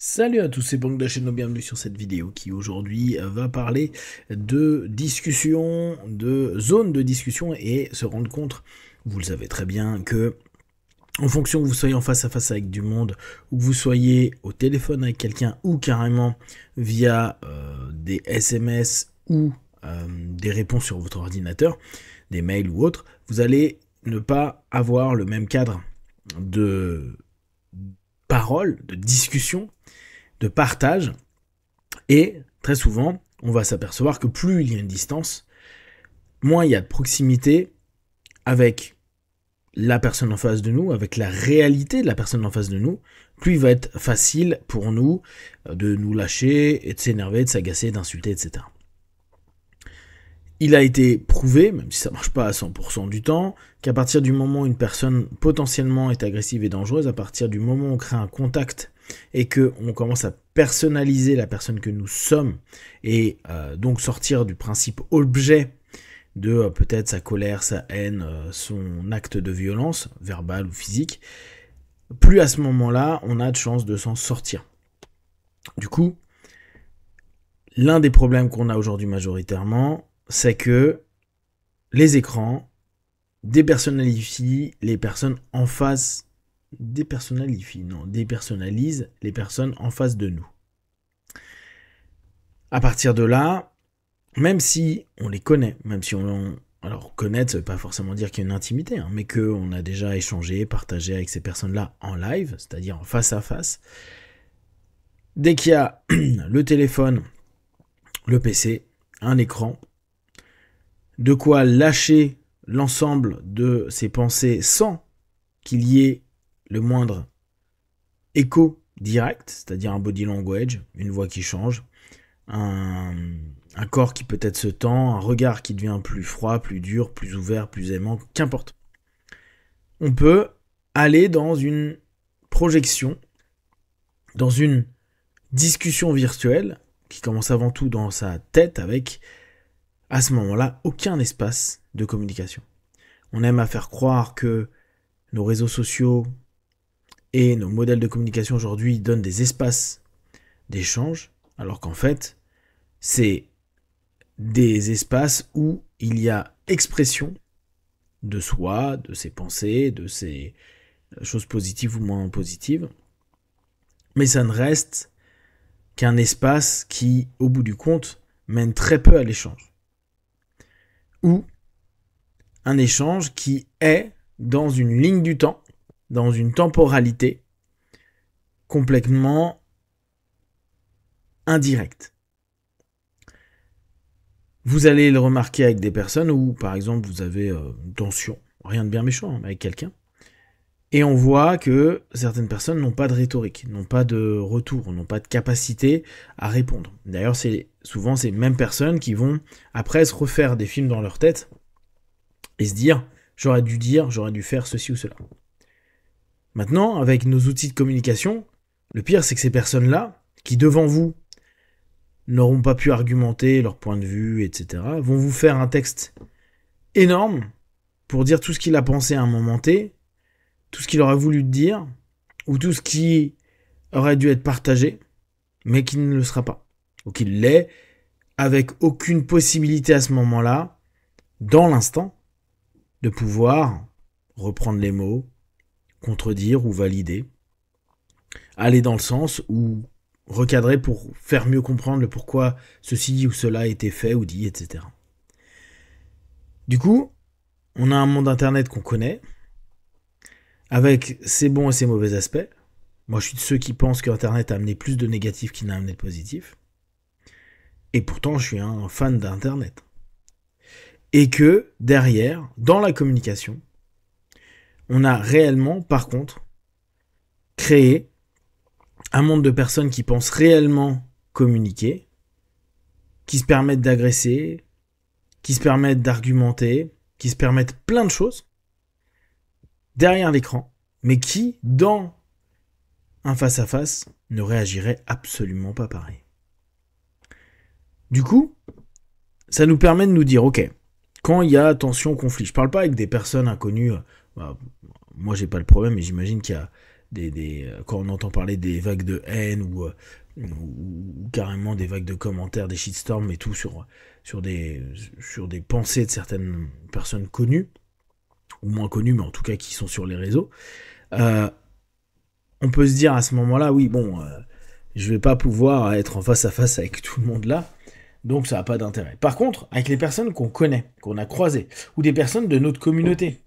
Salut à tous, c'est Bangdasheno, bienvenue sur cette vidéo qui aujourd'hui va parler de discussion, de zone de discussion et se rendre compte, vous le savez très bien, que en fonction que vous soyez en face à face avec du monde ou que vous soyez au téléphone avec quelqu'un ou carrément via des SMS ou des réponses sur votre ordinateur, des mails ou autres, vous allez ne pas avoir le même cadre de parole, de discussion, de partage, et très souvent, on va s'apercevoir que plus il y a une distance, moins il y a de proximité avec la personne en face de nous, avec la réalité de la personne en face de nous, plus il va être facile pour nous de nous lâcher, et de s'énerver, de s'agacer, d'insulter, etc. Il a été prouvé, même si ça marche pas à 100% du temps, qu'à partir du moment où une personne potentiellement est agressive et dangereuse, à partir du moment où on crée un contact et qu'on commence à personnaliser la personne que nous sommes et donc sortir du principe objet de peut-être sa colère, sa haine, son acte de violence, verbale ou physique, plus à ce moment-là, on a de chances de s'en sortir. Du coup, l'un des problèmes qu'on a aujourd'hui majoritairement, c'est que les écrans dépersonnalifient les personnes en face, dépersonnalisent les personnes en face de nous. À partir de là, même si on les connaît, même si alors connaître, ça veut pas forcément dire qu'il y a une intimité, hein, mais qu'on a déjà échangé, partagé avec ces personnes-là en live, c'est-à-dire en face à face, dès qu'il y a le téléphone, le PC, un écran, de quoi lâcher l'ensemble de ses pensées sans qu'il y ait le moindre écho direct, c'est-à-dire un body language, une voix qui change, un corps qui peut-être se tend, un regard qui devient plus froid, plus dur, plus ouvert, plus aimant, qu'importe. On peut aller dans une projection, dans une discussion virtuelle qui commence avant tout dans sa tête avec, à ce moment-là, aucun espace de communication. On aime à faire croire que nos réseaux sociaux et nos modèles de communication aujourd'hui donnent des espaces d'échange, alors qu'en fait, c'est des espaces où il y a expression de soi, de ses pensées, de ses choses positives ou moins positives, mais ça ne reste qu'un espace qui, au bout du compte, mène très peu à l'échange. Ou un échange qui est dans une ligne du temps, dans une temporalité complètement indirecte. Vous allez le remarquer avec des personnes où, par exemple, vous avez une tension, rien de bien méchant, avec quelqu'un, et on voit que certaines personnes n'ont pas de rhétorique, n'ont pas de retour, n'ont pas de capacité à répondre. D'ailleurs, c'est souvent ces mêmes personnes qui vont après se refaire des films dans leur tête et se dire « j'aurais dû faire ceci ou cela ». Maintenant, avec nos outils de communication, le pire, c'est que ces personnes-là, qui devant vous n'auront pas pu argumenter leur point de vue, etc., vont vous faire un texte énorme pour dire tout ce qu'il a pensé à un moment T, tout ce qu'il aurait voulu dire, ou tout ce qui aurait dû être partagé, mais qui ne le sera pas, ou qu'il l'est, avec aucune possibilité à ce moment-là, dans l'instant, de pouvoir reprendre les mots, contredire ou valider, aller dans le sens ou recadrer pour faire mieux comprendre le pourquoi ceci ou cela a été fait ou dit, etc. Du coup, on a un monde internet qu'on connaît, avec ses bons et ses mauvais aspects. Moi, je suis de ceux qui pensent qu'Internet a amené plus de négatifs qu'il n'a amené de positifs. Et pourtant, je suis un fan d'Internet. Et que, derrière, dans la communication, on a réellement, par contre, créé un monde de personnes qui pensent réellement communiquer, qui se permettent d'agresser, qui se permettent d'argumenter, qui se permettent plein de choses derrière l'écran, mais qui, dans un face-à-face, ne réagirait absolument pas pareil. Du coup, ça nous permet de nous dire, ok, quand il y a tension, conflit, je parle pas avec des personnes inconnues, moi j'ai pas le problème, mais j'imagine qu'il y a quand on entend parler des vagues de haine ou carrément des vagues de commentaires, des shitstorms et tout sur des pensées de certaines personnes connues, ou moins connues, mais en tout cas qui sont sur les réseaux, on peut se dire à ce moment-là, oui, bon, je vais pas pouvoir être en face à face avec tout le monde là, donc ça n'a pas d'intérêt. Par contre, avec les personnes qu'on connaît, qu'on a croisées, ou des personnes de notre communauté,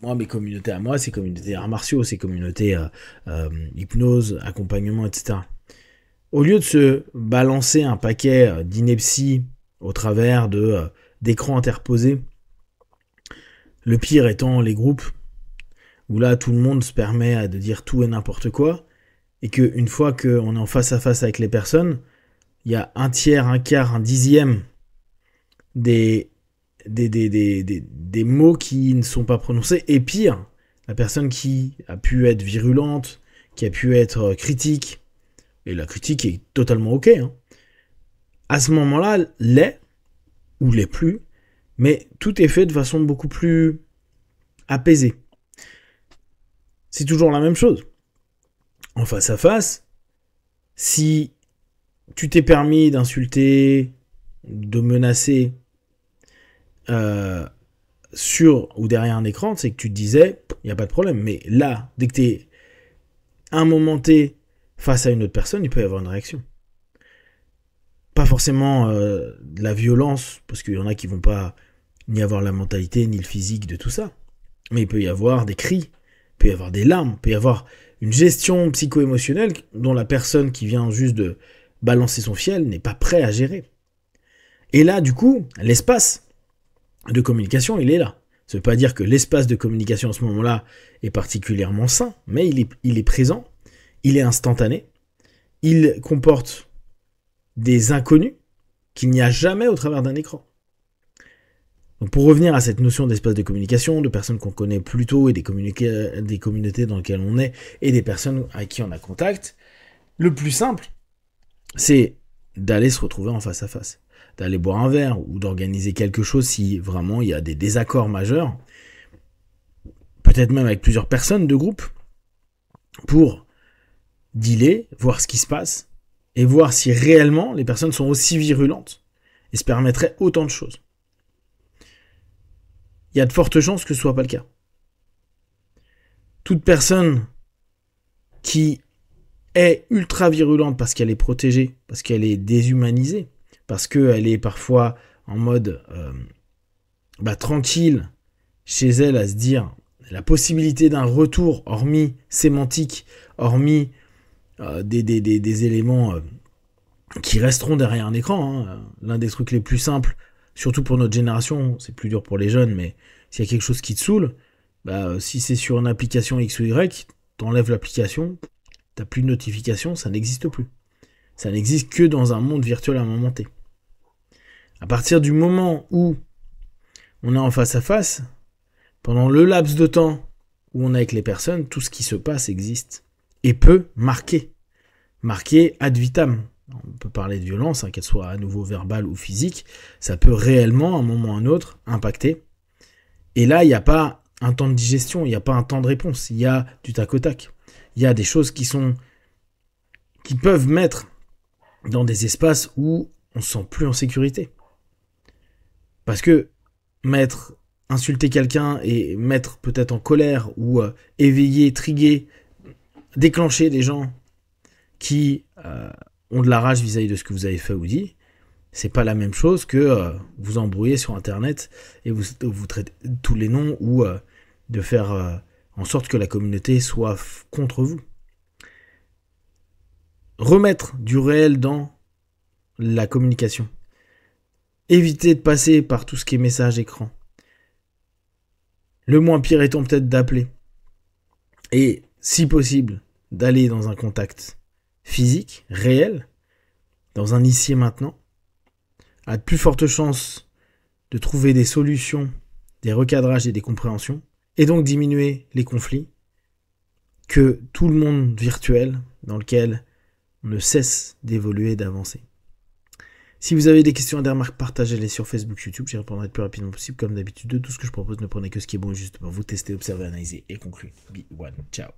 moi, mes communautés à moi, c'est communautés arts martiaux, c'est communautés hypnose, accompagnement, etc. Au lieu de se balancer un paquet d'inepties au travers d'écrans interposés, le pire étant les groupes, où là tout le monde se permet de dire tout et n'importe quoi, et qu'une fois qu'on est en face à face avec les personnes, il y a un tiers, un quart, un dixième des mots qui ne sont pas prononcés, et pire, la personne qui a pu être virulente, qui a pu être critique, et la critique est totalement ok, hein, à ce moment-là, l'est, ou l'est plus, mais tout est fait de façon beaucoup plus apaisée. C'est toujours la même chose. En face à face, si tu t'es permis d'insulter, de menacer sur ou derrière un écran, c'est que tu te disais, il n'y a pas de problème. Mais là, dès que tu es un moment T face à une autre personne, il peut y avoir une réaction. Pas forcément de la violence, parce qu'il y en a qui vont pas ni avoir la mentalité, ni le physique de tout ça. Mais il peut y avoir des cris, il peut y avoir des larmes, il peut y avoir une gestion psycho-émotionnelle dont la personne qui vient juste de balancer son fiel n'est pas prêt à gérer. Et là, du coup, l'espace de communication, il est là. Ça ne veut pas dire que l'espace de communication à ce moment-là est particulièrement sain, mais il est présent, il est instantané, il comporte des inconnus qu'il n'y a jamais au travers d'un écran. Donc pour revenir à cette notion d'espace de communication, de personnes qu'on connaît plutôt et des communautés dans lesquelles on est et des personnes à qui on a contact, le plus simple, c'est d'aller se retrouver en face à face, d'aller boire un verre ou d'organiser quelque chose si vraiment il y a des désaccords majeurs, peut-être même avec plusieurs personnes de groupe, pour dealer, voir ce qui se passe et voir si réellement les personnes sont aussi virulentes et se permettraient autant de choses. Il y a de fortes chances que ce soit pas le cas. Toute personne qui est ultra virulente parce qu'elle est protégée, parce qu'elle est déshumanisée, parce qu'elle est parfois en mode tranquille chez elle à se dire la possibilité d'un retour, hormis sémantique, hormis des éléments qui resteront derrière un écran. Hein. L'un des trucs les plus simples, surtout pour notre génération, c'est plus dur pour les jeunes, mais s'il y a quelque chose qui te saoule, si c'est sur une application X ou Y, t'enlèves l'application, t'as plus de notification, ça n'existe plus. Ça n'existe que dans un monde virtuel à un moment T. À partir du moment où on est en face à face, pendant le laps de temps où on est avec les personnes, tout ce qui se passe existe et peut marquer ad vitam. On peut parler de violence, qu'elle soit à nouveau verbale ou physique, ça peut réellement, à un moment ou à un autre, impacter. Et là, il n'y a pas un temps de digestion, il n'y a pas un temps de réponse, il y a du tac au tac. Il y a des choses qui peuvent mettre dans des espaces où on ne se sent plus en sécurité. Parce que insulter quelqu'un et mettre peut-être en colère ou éveiller, triguer, déclencher des gens qui ont de la rage vis-à-vis de ce que vous avez fait ou dit, c'est pas la même chose que vous embrouiller sur Internet et vous traitez tous les noms ou de faire en sorte que la communauté soit contre vous. Remettre du réel dans la communication. Éviter de passer par tout ce qui est message écran. Le moins pire étant peut-être d'appeler. Et si possible, d'aller dans un contact physique, réel, dans un ici et maintenant, a de plus fortes chances de trouver des solutions, des recadrages et des compréhensions, et donc diminuer les conflits, que tout le monde virtuel dans lequel on ne cesse d'évoluer et d'avancer. Si vous avez des questions et des remarques, partagez-les sur Facebook, YouTube, j'y répondrai le plus rapidement possible. Comme d'habitude, de tout ce que je propose, ne prenez que ce qui est bon et juste pour vous tester, observer, analyser et conclure. Be one. Ciao.